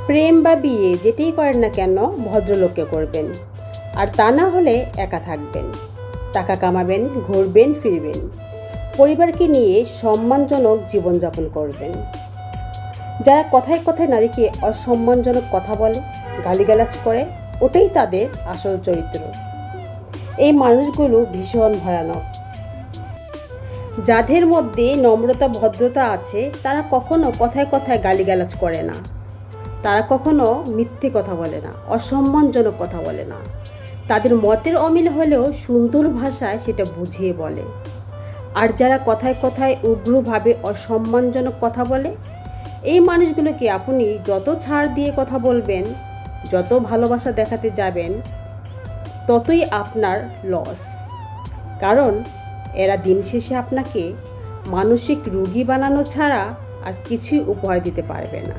প্রেম বা বিয়ে যেটাই করেন না কেন ভদ্রলোককে করবেন, আর তা না হলে একা থাকবেন, টাকা কামাবেন, ঘুরবেন ফিরবেন, পরিবারকে নিয়ে সম্মানজনক জীবনযাপন করবেন। যারা কথায় কথায় নারীকে অসম্মানজনক কথা বলে, গালিগালাজ করে, ওটাই তাদের আসল চরিত্র। এই মানুষগুলো ভীষণ ভয়ানক। যাদের মধ্যে নম্রতা ভদ্রতা আছে তারা কখনো কথায় কথায় গালিগালাজ করে না, তারা কখনো মিথ্যে কথা বলে না, অসম্মানজনক কথা বলে না। তাদের মতের অমিল হলেও সুন্দর ভাষায় সেটা বুঝিয়ে বলে। আর যারা কথায় কথায় উগ্রভাবে অসম্মানজনক কথা বলে, এই মানুষগুলোকে আপনি যত ছাড় দিয়ে কথা বলবেন, যত ভালোবাসা দেখাতে যাবেন, ততই আপনার লস। কারণ এরা দিন শেষে আপনাকে মানসিক রোগী বানানো ছাড়া আর কিছুই উপহার দিতে পারবে না।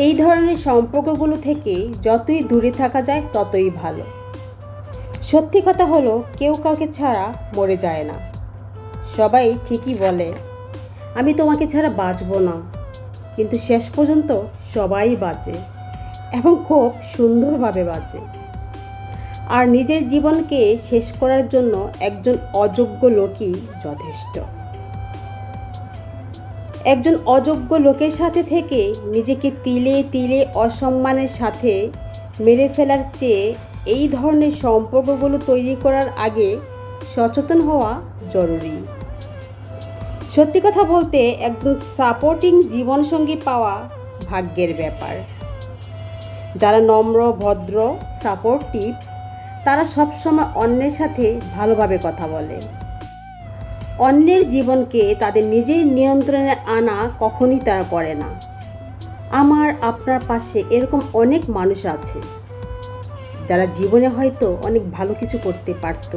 এই ধরনের সম্পর্কগুলো থেকে যতই দূরে থাকা যায় ততই ভালো। সত্যি কথা হলো, কেউ কাউকে ছাড়া মরে যায় না। সবাই ঠিকই বলে আমি তোমাকে ছাড়া বাঁচব না, কিন্তু শেষ পর্যন্ত সবাই বাঁচে এবং খুব সুন্দরভাবে বাঁচে। আর নিজের জীবনকে শেষ করার জন্য একজন অযোগ্য লোকই যথেষ্ট। একজন অযোগ্য লোকের সাথে থেকে নিজেকে তিলে তিলে অসম্মানের সাথে মেরে ফেলার চেয়ে এই ধরনের সম্পর্কগুলো তৈরি করার আগে সচেতন হওয়া জরুরি। সত্যি কথা বলতে একজন সাপোর্টিং জীবনসঙ্গী পাওয়া ভাগ্যের ব্যাপার। যারা নম্র, ভদ্র, সাপোর্টিভ, তারা সবসময় অন্যের সাথে ভালোভাবে কথা বলে। অন্যের জীবনকে তাদের নিজের নিয়ন্ত্রণে আনা কখনই তারা করে না। আমার আপনার পাশে এরকম অনেক মানুষ আছে যারা জীবনে হয়তো অনেক ভালো কিছু করতে পারত,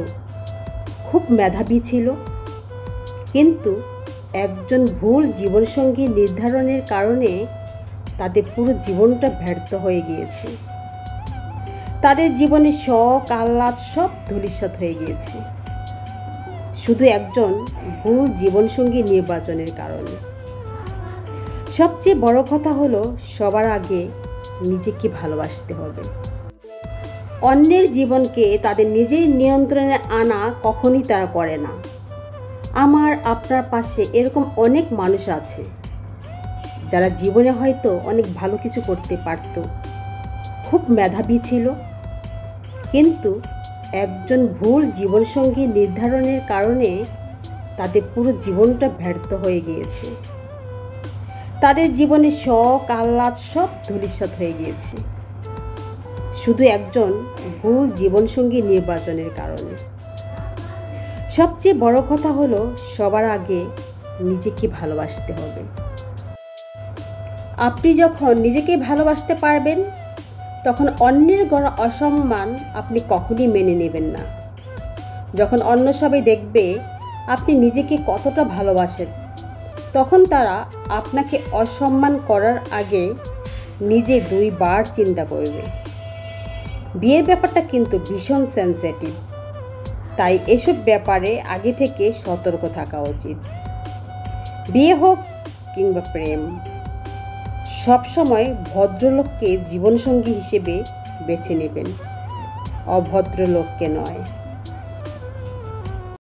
খুব মেধাবী ছিল, কিন্তু একজন ভুল জীবনসঙ্গী নির্ধারণের কারণে তাদের পুরো জীবনটা ব্যর্থ হয়ে গিয়েছে। তাদের জীবনে শখ আহ্লাদ সব ধূলিসাৎ হয়ে গিয়েছে শুধু একজন ভুল জীবনসঙ্গী নির্বাচনের কারণে। সবচেয়ে বড় কথা হলো, সবার আগে নিজেকে ভালোবাসতে হবে। অন্যের জীবনকে তাদের নিজের নিয়ন্ত্রণে আনা কখনই তারা করে না। আমার আপনার পাশে এরকম অনেক মানুষ আছে যারা জীবনে হয়তো অনেক ভালো কিছু করতে পারত, খুব মেধাবী ছিল, কিন্তু একজন ভুল জীবনসঙ্গী নির্ধারণের কারণে তাদের পুরো জীবনটা ব্যর্থ হয়ে গিয়েছে। তাদের জীবনে শখ আহ্লাদ সব ধূলিসাৎ হয়ে গিয়েছে শুধু একজন ভুল জীবনসঙ্গী নির্বাচনের কারণে। সবচেয়ে বড় কথা হলো, সবার আগে নিজেকে ভালোবাসতে হবে। আপনি যখন নিজেকে ভালোবাসতে পারবেন, তখন অন্যের গড়া অসম্মান আপনি কখনই মেনে নেবেন না। যখন অন্য সবাই দেখবে আপনি নিজেকে কতটা ভালোবাসেন, তখন তারা আপনাকে অসম্মান করার আগে নিজে 2 বার চিন্তা করবে। বিয়ের ব্যাপারটা কিন্তু ভীষণ সেনসিটিভ, তাই এসব ব্যাপারে আগে থেকে সতর্ক থাকা উচিত। বিয়ে হোক কিংবা প্রেম, সবসময় ভদ্রলোককে জীবনসঙ্গী হিসেবে বেছে নেবেন, অভদ্র লোককে নয়।